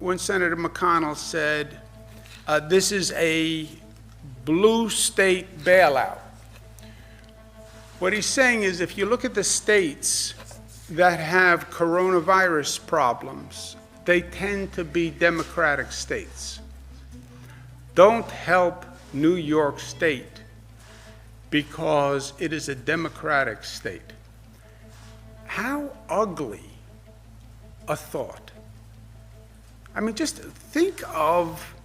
when Senator McConnell said, this is a blue state bailout. What he's saying is, if you look at the states that have coronavirus problems, they tend to be Democratic states. Don't help New York State because it is a Democratic state. How ugly a thought. I mean, just think of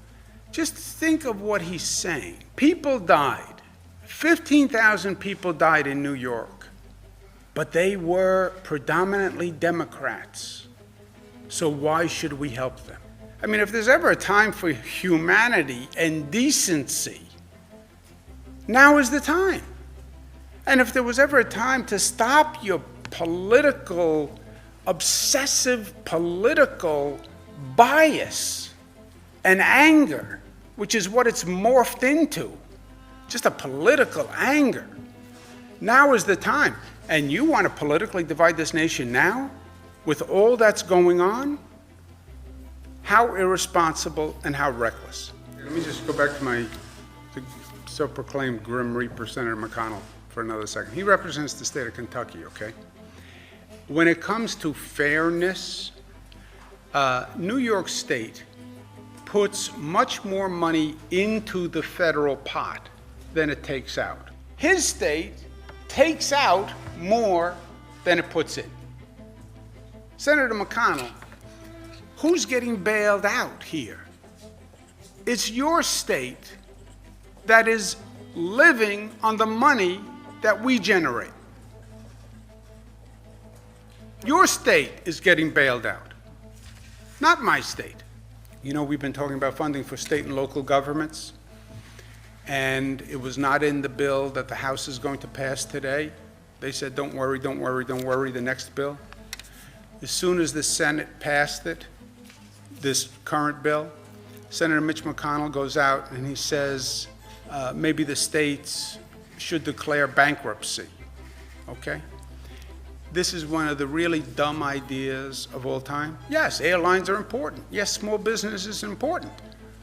what he's saying. People died. 15,000 people died in New York, but they were predominantly Democrats. So why should we help them? I mean, if there's ever a time for humanity and decency, now is the time. And if there was ever a time to stop your obsessive political bias and anger, which is what it's morphed into, just a political anger, now is the time. And you want to politically divide this nation now, with all that's going on? How irresponsible and how reckless. Let me just go back to my self-proclaimed Grim Reaper, Senator McConnell, for another second. He represents the state of Kentucky, okay? When it comes to fairness, New York State puts much more money into the federal pot than it takes out. His state takes out more than it puts in. Senator McConnell, who's getting bailed out here? It's your state that is living on the money that we generate. Your state is getting bailed out, not my state. You know, we've been talking about funding for state and local governments, and it was not in the bill that the House is going to pass today. They said, don't worry, don't worry, don't worry, the next bill. As soon as the Senate passed it, this current bill, Senator Mitch McConnell goes out and he says, maybe the states should declare bankruptcy, okay? This is one of the really dumb ideas of all time. Yes, airlines are important. Yes, small business is important.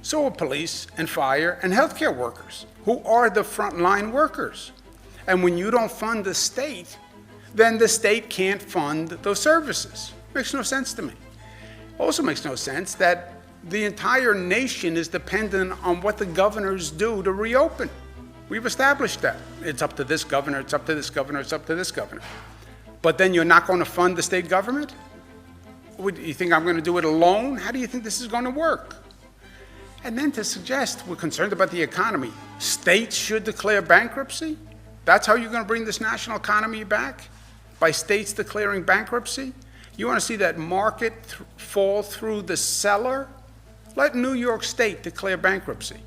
So are police and fire and healthcare workers, who are the frontline workers. And when you don't fund the state, then the state can't fund those services. Makes no sense to me. Also makes no sense that the entire nation is dependent on what the governors do to reopen. We've established that. It's up to this governor, it's up to this governor, it's up to this governor. But then you're not going to fund the state government? You think I'm going to do it alone? How do you think this is going to work? And then to suggest we're concerned about the economy, states should declare bankruptcy? That's how you're going to bring this national economy back? By states declaring bankruptcy? You want to see that market fall through the cellar? Let New York State declare bankruptcy.